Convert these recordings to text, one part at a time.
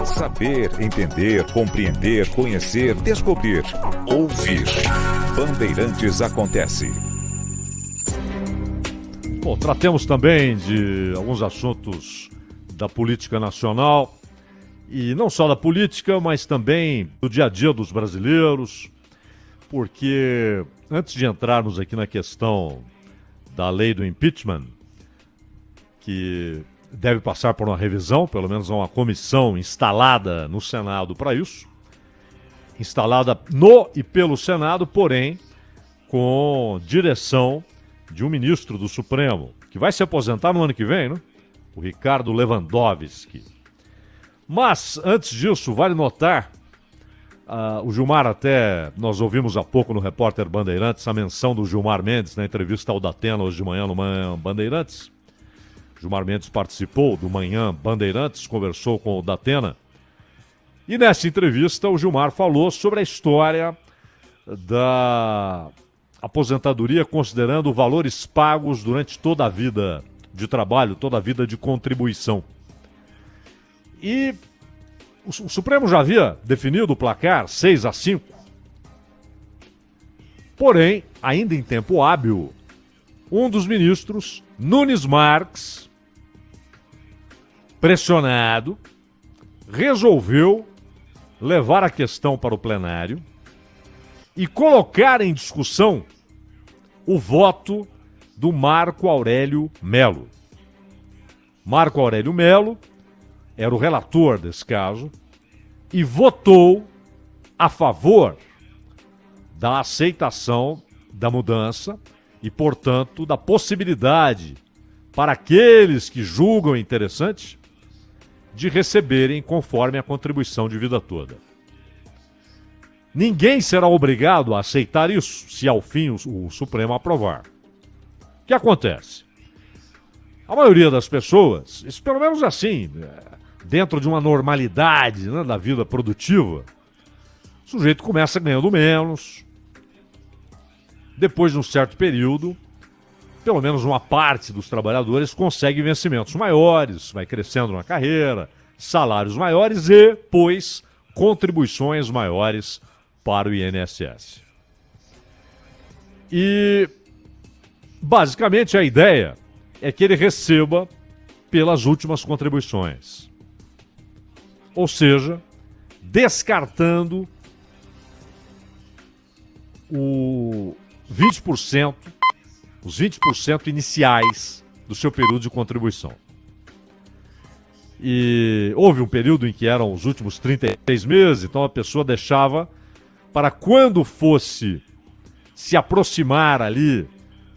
Saber, entender, compreender, conhecer, descobrir, ouvir. Bandeirantes acontece. Bom, tratemos também de alguns assuntos da política nacional. E não só da política, mas também do dia a dia dos brasileiros. Porque antes de entrarmos aqui na questão da lei do impeachment, que deve passar por uma revisão, pelo menos uma comissão instalada no Senado para isso, instalada no e pelo Senado, porém com direção de um ministro do Supremo, que vai se aposentar no ano que vem, né? O Ricardo Lewandowski. Mas, antes disso, vale notar, o Gilmar até, nós ouvimos há pouco no Repórter Bandeirantes, a menção do Gilmar Mendes na entrevista ao Datena hoje de manhã no Manhã Bandeirantes. Gilmar Mendes participou do Manhã Bandeirantes, conversou com o Datena. E nessa entrevista o Gilmar falou sobre a história da aposentadoria, considerando valores pagos durante toda a vida de trabalho, toda a vida de contribuição. E o Supremo já havia definido o placar 6-5. Porém, ainda em tempo hábil, um dos ministros, Nunes Marques, pressionado, resolveu levar a questão para o plenário e colocar em discussão o voto do Marco Aurélio Melo. Marco Aurélio Melo era o relator desse caso e votou a favor da aceitação da mudança e, portanto, da possibilidade para aqueles que julgam interessante de receberem conforme a contribuição de vida toda. Ninguém será obrigado a aceitar isso se ao fim o Supremo aprovar. O que acontece? A maioria das pessoas, isso pelo menos assim, dentro de uma normalidade, né, da vida produtiva, o sujeito começa ganhando menos. Depois de um certo período, pelo menos uma parte dos trabalhadores consegue vencimentos maiores, vai crescendo na carreira, salários maiores e, pois, contribuições maiores para o INSS. E, basicamente, a ideia é que ele receba pelas últimas contribuições. Ou seja, descartando os 20% iniciais do seu período de contribuição. E houve um período em que eram os últimos 36 meses, então a pessoa deixava para quando fosse se aproximar ali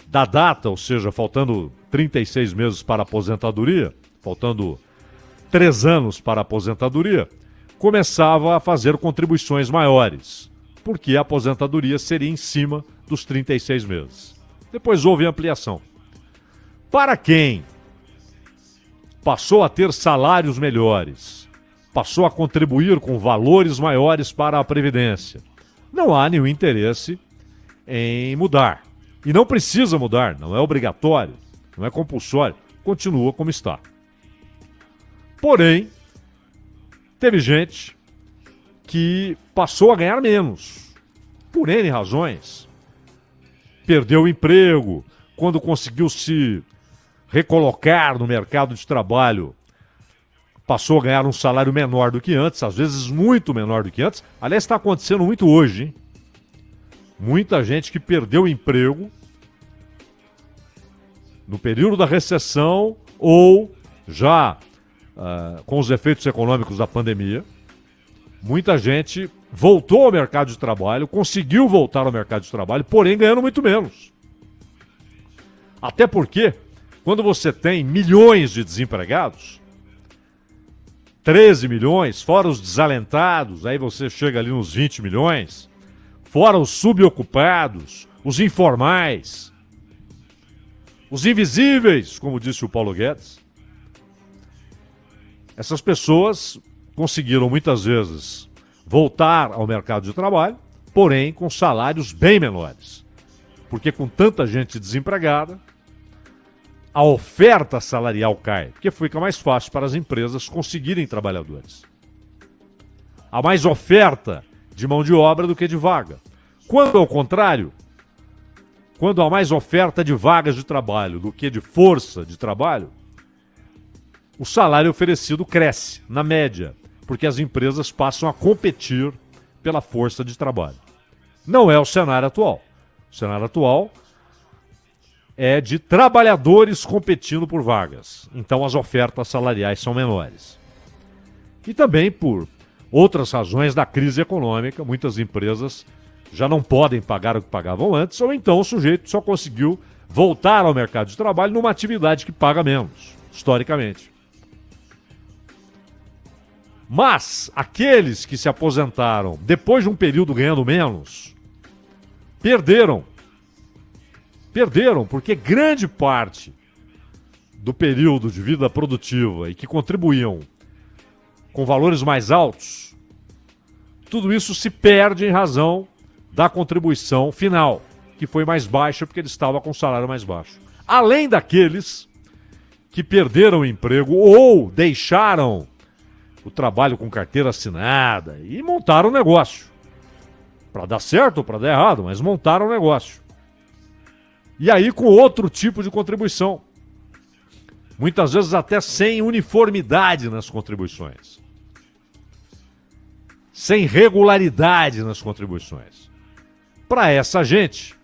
da data, ou seja, faltando 36 meses para a aposentadoria, faltando 3 anos para a aposentadoria, começava a fazer contribuições maiores, porque a aposentadoria seria em cima dos 36 meses. Depois houve ampliação. Para quem passou a ter salários melhores, passou a contribuir com valores maiores para a Previdência, não há nenhum interesse em mudar. E não precisa mudar, não é obrigatório, não é compulsório, continua como está. Porém, teve gente que passou a ganhar menos, por N razões. Perdeu o emprego, quando conseguiu se recolocar no mercado de trabalho, passou a ganhar um salário menor do que antes, às vezes muito menor do que antes. Aliás, está acontecendo muito hoje, hein? Muita gente que perdeu o emprego no período da recessão ou já com os efeitos econômicos da pandemia. Muita gente voltou ao mercado de trabalho, conseguiu voltar ao mercado de trabalho, porém ganhando muito menos. Até porque, quando você tem milhões de desempregados, 13 milhões, fora os desalentados, aí você chega ali nos 20 milhões, fora os subocupados, os informais, os invisíveis, como disse o Paulo Guedes. Essas pessoas conseguiram muitas vezes voltar ao mercado de trabalho, porém com salários bem menores. Porque com tanta gente desempregada, a oferta salarial cai, porque fica mais fácil para as empresas conseguirem trabalhadores. há mais oferta de mão de obra do que de vaga. Quando, ao contrário, quando há mais oferta de vagas de trabalho do que de força de trabalho, o salário oferecido cresce, na média, porque as empresas passam a competir pela força de trabalho. Não é o cenário atual. O cenário atual é de trabalhadores competindo por vagas. Então as ofertas salariais são menores. E também por outras razões da crise econômica, muitas empresas já não podem pagar o que pagavam antes, ou então o sujeito só conseguiu voltar ao mercado de trabalho numa atividade que paga menos, historicamente. Mas aqueles que se aposentaram depois de um período ganhando menos, perderam. Perderam, porque grande parte do período de vida produtiva e que contribuíam com valores mais altos, tudo isso se perde em razão da contribuição final, que foi mais baixa porque ele estava com salário mais baixo. Além daqueles que perderam o emprego ou deixaram o trabalho com carteira assinada e montaram um negócio. Para dar certo ou para dar errado, mas montaram um negócio. E aí com outro tipo de contribuição. Muitas vezes até sem uniformidade nas contribuições. Sem regularidade nas contribuições. Para essa gente,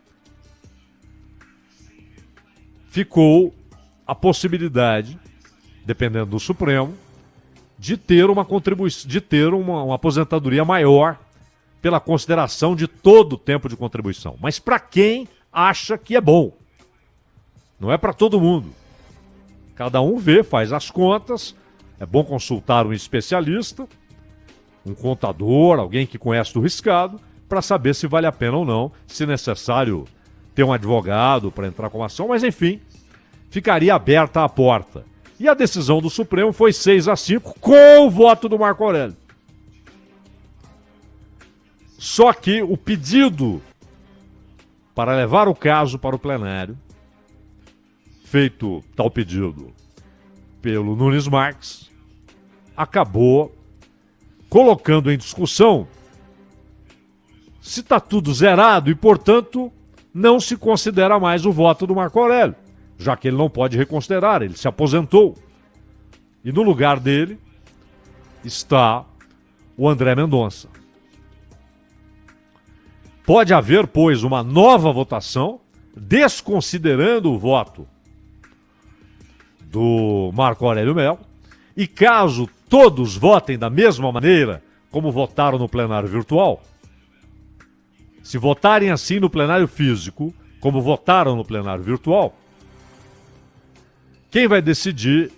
ficou a possibilidade, dependendo do Supremo, de ter uma contribuição, de ter uma aposentadoria maior pela consideração de todo o tempo de contribuição. Mas para quem acha que é bom. Não é para todo mundo. Cada um vê, faz as contas. É bom consultar um especialista, um contador, alguém que conhece do riscado, para saber se vale a pena ou não, se necessário ter um advogado para entrar com a ação, mas enfim, ficaria aberta a porta. E a decisão do Supremo foi 6-5 com o voto do Marco Aurélio. Só que o pedido para levar o caso para o plenário, feito tal pedido pelo Nunes Marques, acabou colocando em discussão se está tudo zerado e, portanto, não se considera mais o voto do Marco Aurélio, já que ele não pode reconsiderar, ele se aposentou. E no lugar dele está o André Mendonça. Pode haver, pois, uma nova votação, desconsiderando o voto do Marco Aurélio Mello, e caso todos votem da mesma maneira como votaram no plenário virtual, se votarem assim no plenário físico, como votaram no plenário virtual, quem vai decidir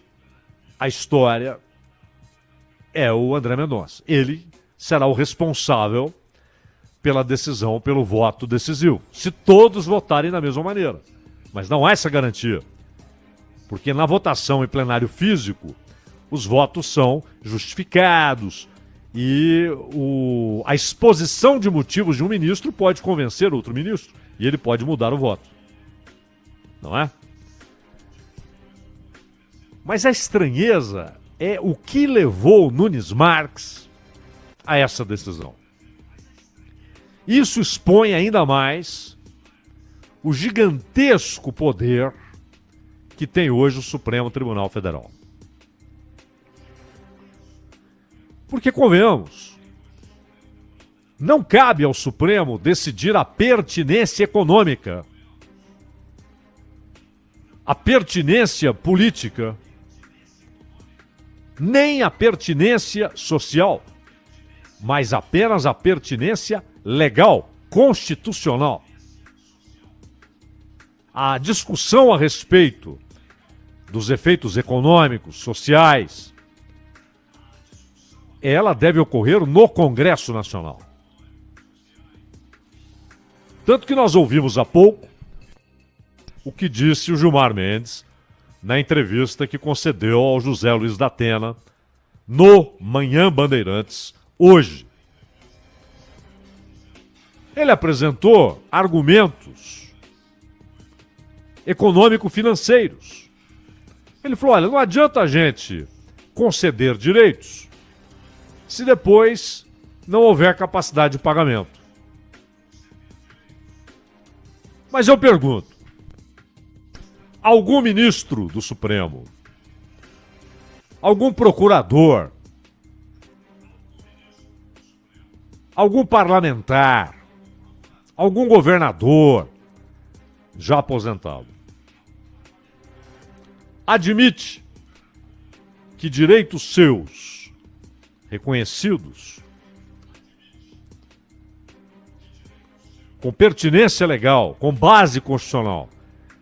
a história é o André Mendonça. Ele será o responsável pela decisão, pelo voto decisivo, se todos votarem da mesma maneira. Mas não há essa garantia, porque na votação em plenário físico, os votos são justificados e a exposição de motivos de um ministro pode convencer outro ministro e ele pode mudar o voto. Não é? Mas a estranheza é o que levou Nunes Marques a essa decisão. Isso expõe ainda mais o gigantesco poder que tem hoje o Supremo Tribunal Federal. Porque, convenhamos, não cabe ao Supremo decidir a pertinência econômica, a pertinência política, nem a pertinência social, mas apenas a pertinência legal, constitucional. A discussão a respeito dos efeitos econômicos, sociais, ela deve ocorrer no Congresso Nacional. Tanto que nós ouvimos há pouco o que disse o Gilmar Mendes na entrevista que concedeu ao José Luiz da Atena no Manhã Bandeirantes, hoje. Ele apresentou argumentos econômico-financeiros. Ele falou, olha, não adianta a gente conceder direitos se depois não houver capacidade de pagamento. Mas eu pergunto, algum ministro do Supremo, algum procurador, algum parlamentar, algum governador já aposentado admite que direitos seus reconhecidos com pertinência legal, com base constitucional,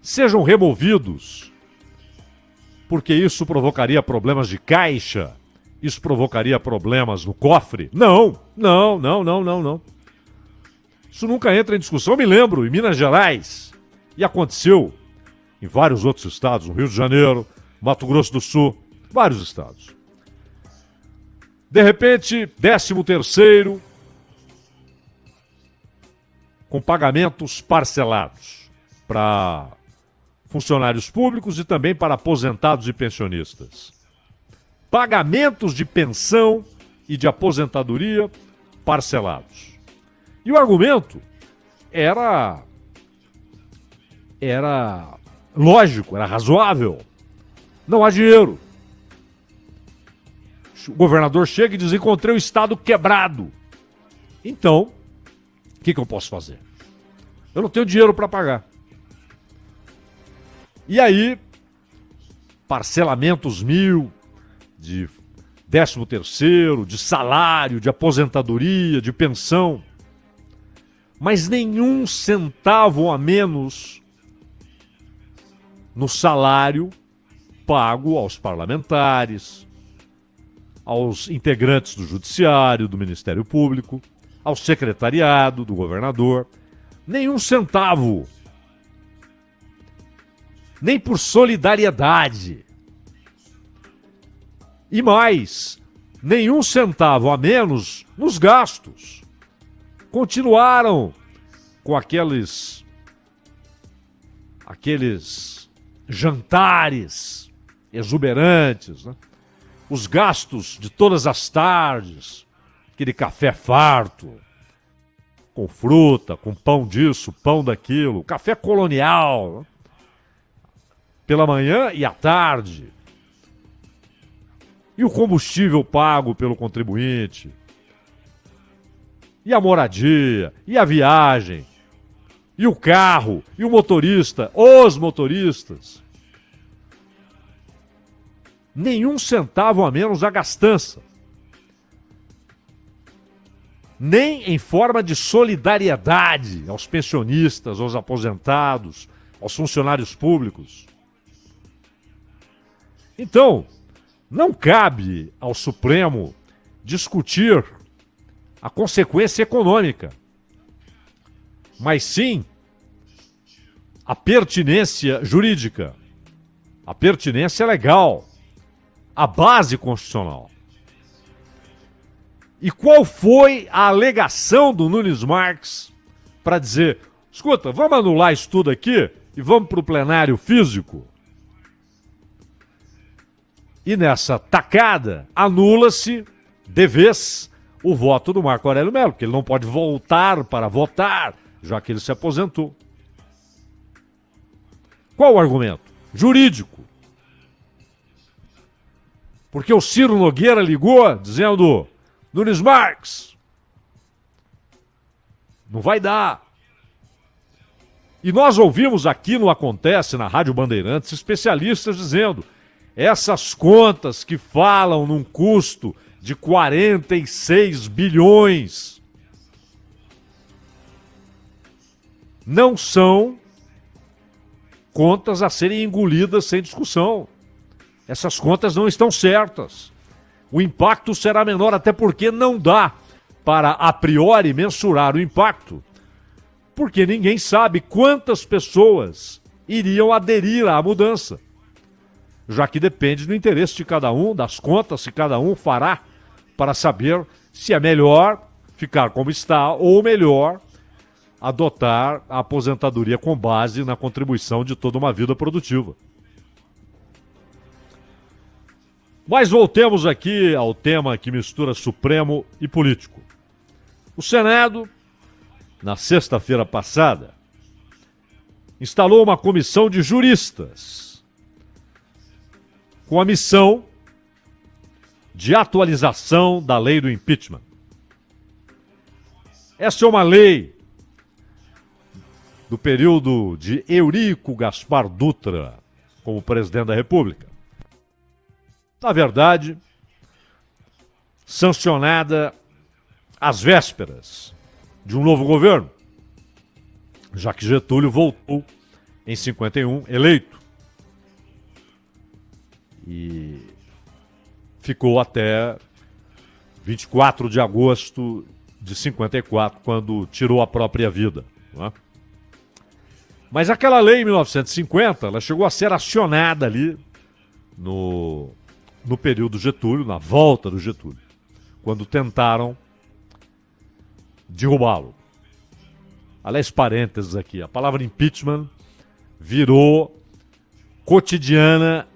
sejam removidos porque isso provocaria problemas de caixa, isso provocaria problemas no cofre? Não. Isso nunca entra em discussão. Eu me lembro, em Minas Gerais, e aconteceu em vários outros estados, no Rio de Janeiro, Mato Grosso do Sul, vários estados. De repente, 13º, com pagamentos parcelados para funcionários públicos e também para aposentados e pensionistas. Pagamentos de pensão e de aposentadoria parcelados. E o argumento era lógico, era razoável. Não há dinheiro. O governador chega e diz: encontrei o Estado quebrado. Então, o que eu posso fazer? Eu não tenho dinheiro para pagar. E aí, parcelamentos mil de 13º, de salário, de aposentadoria, de pensão, mas nenhum centavo a menos no salário pago aos parlamentares, aos integrantes do Judiciário, do Ministério Público, ao secretariado do governador. Nenhum centavo. Nem por solidariedade. E mais, nenhum centavo a menos nos gastos. Continuaram com aqueles jantares exuberantes, né? Os gastos de todas as tardes, aquele café farto, com fruta, com pão disso, pão daquilo, café colonial, né? Pela manhã e à tarde. E o combustível pago pelo contribuinte. E a moradia, e a viagem, e o carro, e o motorista, os motoristas. Nenhum centavo a menos a gastança. Nem em forma de solidariedade aos pensionistas, aos aposentados, aos funcionários públicos. Então, não cabe ao Supremo discutir a consequência econômica, mas sim a pertinência jurídica, a pertinência legal, a base constitucional. E qual foi a alegação do Nunes Marques para dizer: escuta, vamos anular isso tudo aqui e vamos para o plenário físico? E nessa tacada, anula-se de vez o voto do Marco Aurélio Mello, porque ele não pode voltar para votar, já que ele se aposentou. Qual o argumento? Jurídico. Porque o Ciro Nogueira ligou dizendo: Nunes Marques, não vai dar. E nós ouvimos aqui no Acontece, na Rádio Bandeirantes, especialistas dizendo: essas contas que falam num custo de 46 bilhões não são contas a serem engolidas sem discussão. Essas contas não estão certas. O impacto será menor, até porque não dá para, a priori, mensurar o impacto, porque ninguém sabe quantas pessoas iriam aderir à mudança, já que depende do interesse de cada um, das contas que cada um fará para saber se é melhor ficar como está ou melhor adotar a aposentadoria com base na contribuição de toda uma vida produtiva. Mas voltemos aqui ao tema que mistura Supremo e político. O Senado, na sexta-feira passada, instalou uma comissão de juristas com a missão de atualização da lei do impeachment. Essa é uma lei do período de Eurico Gaspar Dutra como presidente da República. Na verdade, sancionada às vésperas de um novo governo, já que Getúlio voltou em 51 eleito e ficou até 24 de agosto de 54, quando tirou a própria vida, não é? Mas aquela lei em 1950, ela chegou a ser acionada ali no período Getúlio, na volta do Getúlio, quando tentaram derrubá-lo. Aliás, parênteses aqui, a palavra impeachment virou cotidiana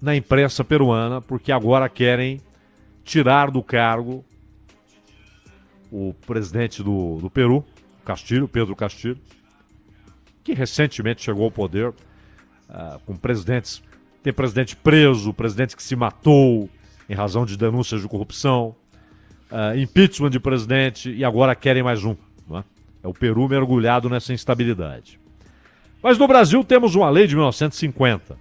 na imprensa peruana, porque agora querem tirar do cargo o presidente do Peru, Castilho, Pedro Castilho, que recentemente chegou ao poder com presidentes. Tem presidente preso, presidente que se matou em razão de denúncias de corrupção, impeachment de presidente, e agora querem mais um. Não é? É o Peru mergulhado nessa instabilidade. Mas no Brasil temos uma lei de 1950.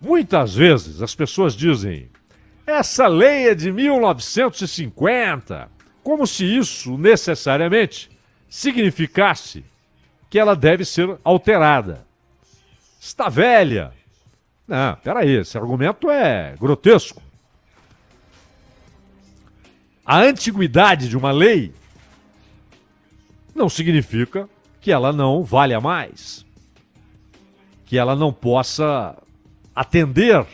Muitas vezes as pessoas dizem: essa lei é de 1950, como se isso necessariamente significasse que ela deve ser alterada. Está velha. Não, peraí, esse argumento é grotesco. A antiguidade de uma lei não significa que ela não valha mais, que ela não possa atender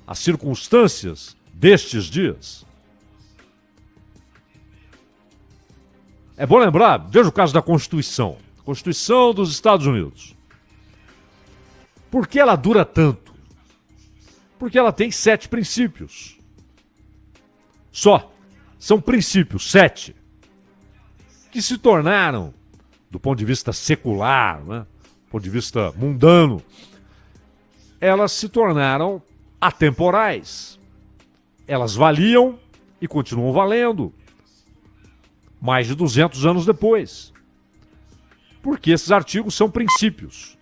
às circunstâncias destes dias. É bom lembrar, veja o caso da Constituição. Constituição dos Estados Unidos. Por que ela dura tanto? Porque ela tem 7 princípios. Só. São princípios, 7. Que se tornaram, do ponto de vista secular, né, do ponto de vista mundano, elas se tornaram atemporais. Elas valiam e continuam valendo mais de 200 anos depois. Porque esses artigos são princípios.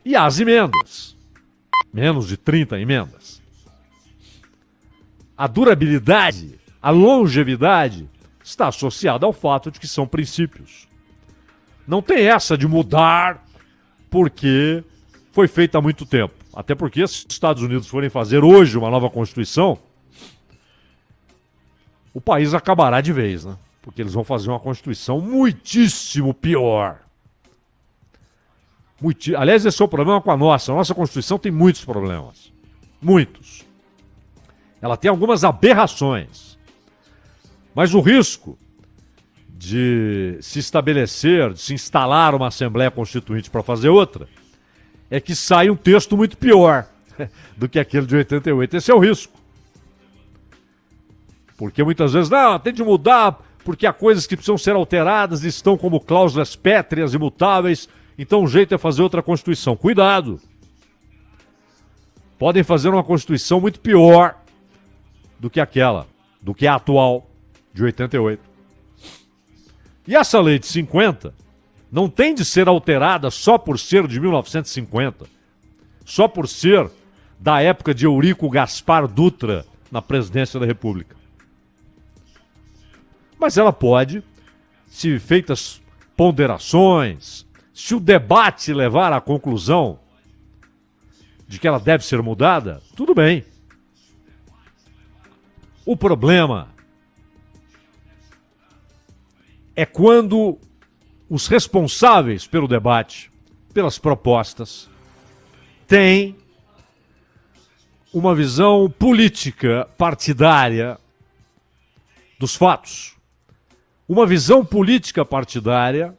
E há as emendas. Menos de 30 emendas. A durabilidade, a longevidade está associada ao fato de que são princípios. Não tem essa de mudar porque foi feita há muito tempo. Até porque se os Estados Unidos forem fazer hoje uma nova Constituição, o país acabará de vez, né? Porque eles vão fazer uma Constituição muitíssimo pior. Aliás, esse é o problema com a nossa. A nossa Constituição tem muitos problemas. Muitos. Ela tem algumas aberrações. Mas o risco de se estabelecer, de se instalar uma Assembleia Constituinte para fazer outra, é que saia um texto muito pior do que aquele de 88. Esse é o risco. Porque muitas vezes, não, tem de mudar, porque há coisas que precisam ser alteradas, estão como cláusulas pétreas, imutáveis, então o jeito é fazer outra Constituição. Cuidado! Podem fazer uma Constituição muito pior do que aquela, do que a atual de 88. E essa lei de 50 não tem de ser alterada só por ser de 1950, só por ser da época de Eurico Gaspar Dutra na presidência da República. Mas ela pode, se feitas ponderações, se o debate levar à conclusão de que ela deve ser mudada, tudo bem. O problema é quando os responsáveis pelo debate, pelas propostas, têm uma visão política partidária dos fatos. Uma visão política partidária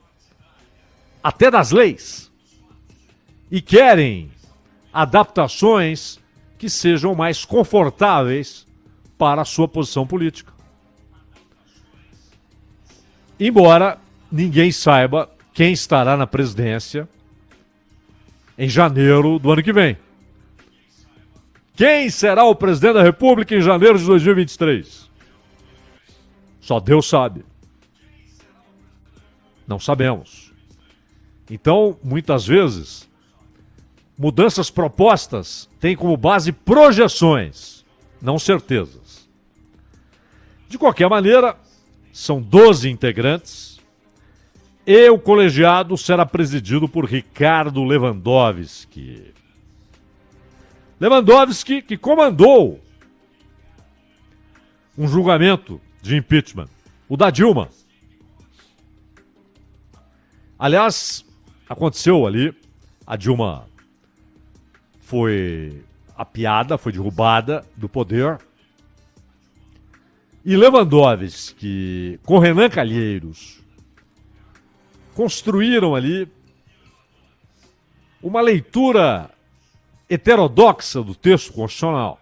até das leis. E querem adaptações que sejam mais confortáveis para a sua posição política. Embora ninguém saiba quem estará na presidência em janeiro do ano que vem. Quem será o presidente da República em janeiro de 2023? Só Deus sabe. Não sabemos. Então, muitas vezes, mudanças propostas têm como base projeções, não certezas. De qualquer maneira, são 12 integrantes e o colegiado será presidido por Ricardo Lewandowski. Lewandowski que comandou um julgamento de impeachment, o da Dilma. Aliás, aconteceu ali, a Dilma foi apiada, foi derrubada do poder. E Lewandowski, com Renan Calheiros, construíram ali uma leitura heterodoxa do texto constitucional.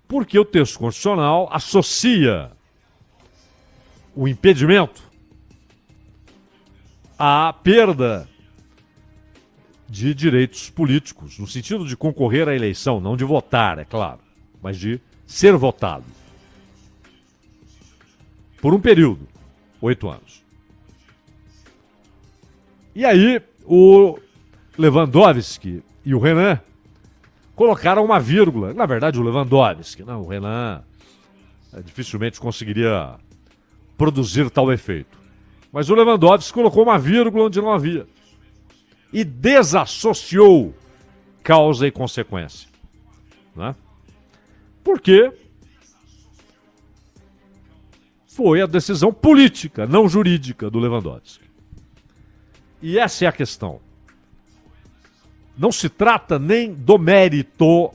Porque o texto constitucional associa o impedimento à perda de direitos políticos, no sentido de concorrer à eleição, não de votar, é claro, mas de ser votado. Por um período, 8 anos. E aí, o Lewandowski e o Renan colocaram uma vírgula. Na verdade, o Lewandowski, não, o Renan dificilmente conseguiria produzir tal efeito. Mas o Lewandowski colocou uma vírgula onde não havia. E desassociou causa e consequência. Né? Porque foi a decisão política, não jurídica, do Lewandowski. E essa é a questão. Não se trata nem do mérito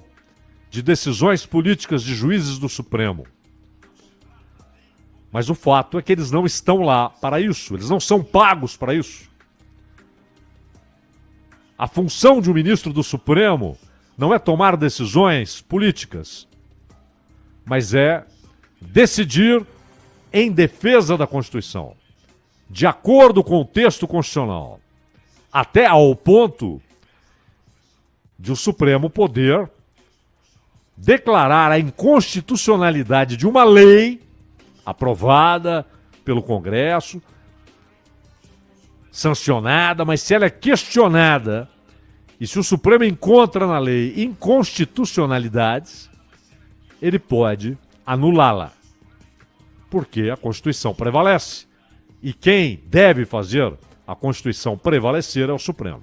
de decisões políticas de juízes do Supremo. Mas o fato é que eles não estão lá para isso. Eles não são pagos para isso. A função de um ministro do Supremo não é tomar decisões políticas, mas é decidir em defesa da Constituição, de acordo com o texto constitucional, até ao ponto de o Supremo poder declarar a inconstitucionalidade de uma lei aprovada pelo Congresso, sancionada, mas se ela é questionada e se o Supremo encontra na lei inconstitucionalidades, ele pode anulá-la, porque a Constituição prevalece. E quem deve fazer a Constituição prevalecer é o Supremo.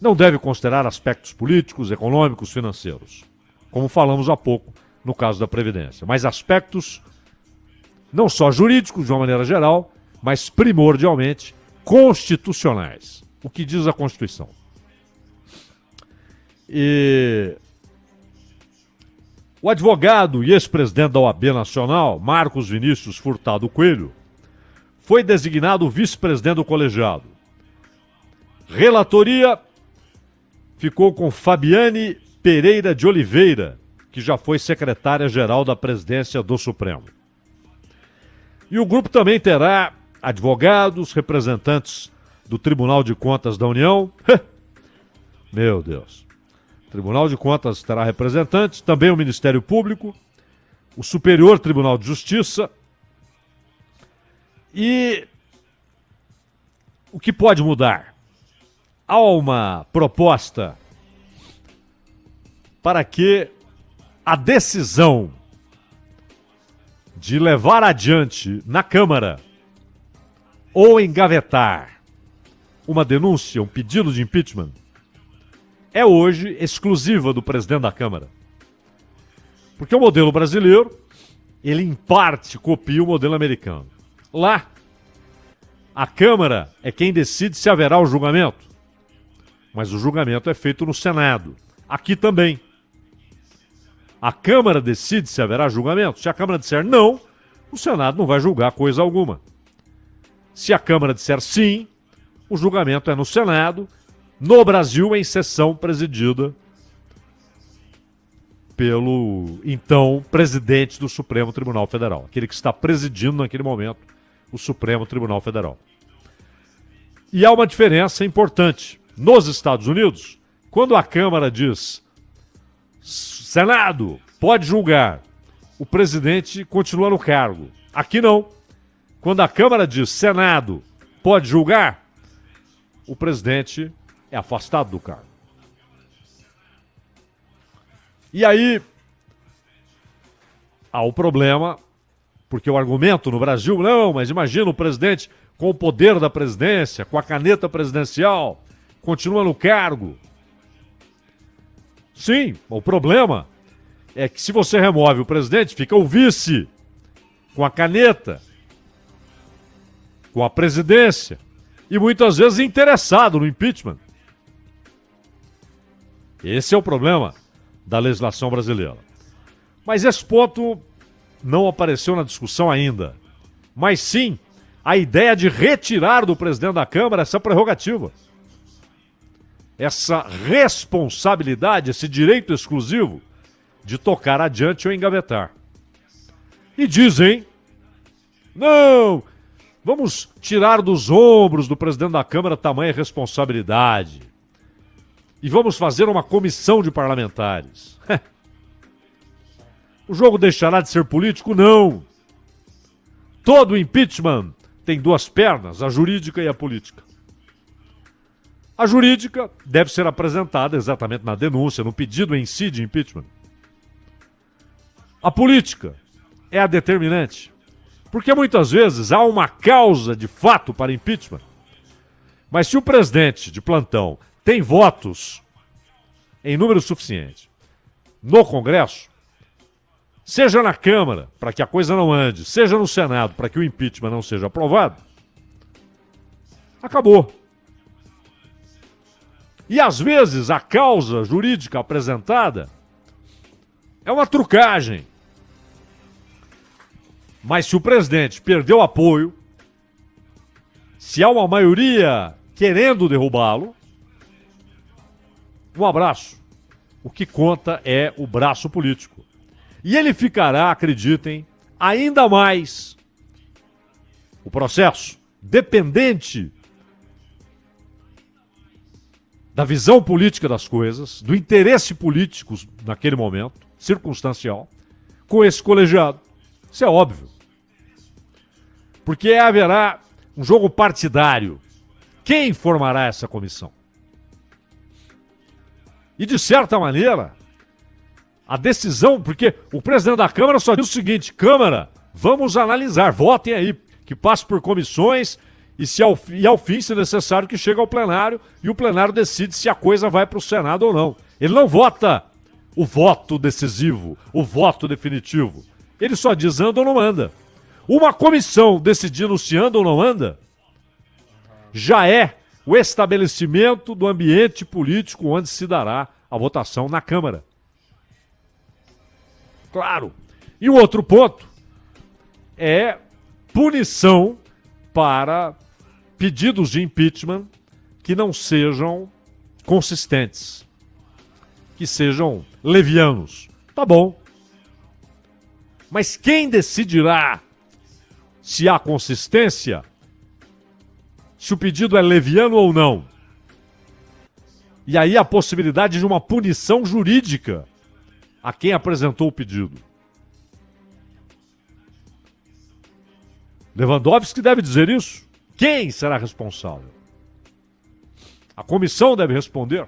Não deve considerar aspectos políticos, econômicos, financeiros, como falamos há pouco no caso da Previdência, mas aspectos não só jurídicos de uma maneira geral, mas primordialmente constitucionais. O que diz a Constituição? E o advogado e ex-presidente da OAB Nacional, Marcos Vinícius Furtado Coelho, foi designado vice-presidente do colegiado. Relatoria ficou com Fabiane Pereira de Oliveira, que já foi secretária-geral da presidência do Supremo. E o grupo também terá advogados, representantes do Tribunal de Contas da União. Meu Deus. O Tribunal de Contas terá representantes, também o Ministério Público, o Superior Tribunal de Justiça. E o que pode mudar? Há uma proposta para que a decisão de levar adiante na Câmara ou engavetar uma denúncia, um pedido de impeachment, é hoje exclusiva do presidente da Câmara. Porque o modelo brasileiro, ele em parte copia o modelo americano. Lá, a Câmara é quem decide se haverá o julgamento, mas o julgamento é feito no Senado. Aqui também. A Câmara decide se haverá julgamento. Se a Câmara disser não, o Senado não vai julgar coisa alguma. Se a Câmara disser sim, o julgamento é no Senado, no Brasil, em sessão presidida pelo então presidente do Supremo Tribunal Federal, aquele que está presidindo naquele momento o Supremo Tribunal Federal. E há uma diferença importante. Nos Estados Unidos, quando a Câmara diz Senado, pode julgar, o presidente continua no cargo. Aqui não. Quando a Câmara diz Senado, pode julgar, o presidente é afastado do cargo. E aí, há o problema, porque o argumento no Brasil, não, mas imagina o presidente com o poder da presidência, com a caneta presidencial, continua no cargo. Sim, o problema é que se você remove o presidente, fica o vice, com a caneta, com a presidência, e muitas vezes interessado no impeachment. Esse é o problema da legislação brasileira. Mas esse ponto não apareceu na discussão ainda. Mas sim, a ideia de retirar do presidente da Câmara essa prerrogativa. Essa responsabilidade, esse direito exclusivo de tocar adiante ou engavetar. E dizem, não, vamos tirar dos ombros do presidente da Câmara tamanha responsabilidade. E vamos fazer uma comissão de parlamentares. O jogo deixará de ser político? Não. Todo impeachment tem duas pernas, a jurídica e a política. A jurídica deve ser apresentada exatamente na denúncia, no pedido em si de impeachment. A política é a determinante. Porque muitas vezes há uma causa de fato para impeachment. Mas se o presidente de plantão tem votos em número suficiente no Congresso, seja na Câmara, para que a coisa não ande, seja no Senado, para que o impeachment não seja aprovado, acabou. E às vezes a causa jurídica apresentada é uma trucagem. Mas se o presidente perdeu apoio, se há uma maioria querendo derrubá-lo, um abraço. O que conta é o braço político. E ele ficará, acreditem, ainda mais o processo dependente da visão política das coisas, do interesse político naquele momento, circunstancial, com esse colegiado. Isso é óbvio. Porque haverá um jogo partidário. Quem formará essa comissão? E, de certa maneira, a decisão, porque o presidente da Câmara só diz o seguinte, Câmara, vamos analisar, votem aí, que passe por comissões e ao fim, se necessário, que chegue ao plenário e o plenário decide se a coisa vai para o Senado ou não. Ele não vota o voto decisivo, o voto definitivo. Ele só diz anda ou não anda. Uma comissão decidindo se anda ou não anda, já é o estabelecimento do ambiente político onde se dará a votação na Câmara. Claro. E o outro ponto é punição para pedidos de impeachment que não sejam consistentes, que sejam levianos. Tá bom. Mas quem decidirá se há consistência, se o pedido é leviano ou não? E aí a possibilidade de uma punição jurídica a quem apresentou o pedido. Lewandowski deve dizer isso. Quem será responsável? A comissão deve responder.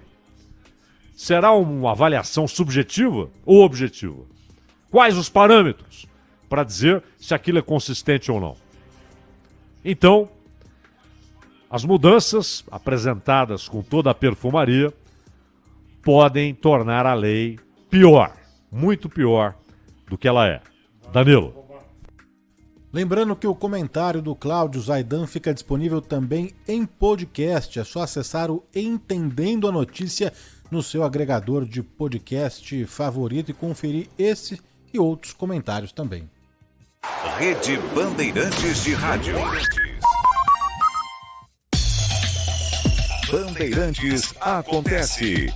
Será uma avaliação subjetiva ou objetiva? Quais os parâmetros para dizer se aquilo é consistente ou não? Então, as mudanças apresentadas com toda a perfumaria podem tornar a lei pior, muito pior do que ela é. Danilo. Lembrando que o comentário do Cláudio Zaidan fica disponível também em podcast. É só acessar o Entendendo a Notícia no seu agregador de podcast favorito e conferir esse e outros comentários também. Rede Bandeirantes de Rádio. Bandeirantes acontece.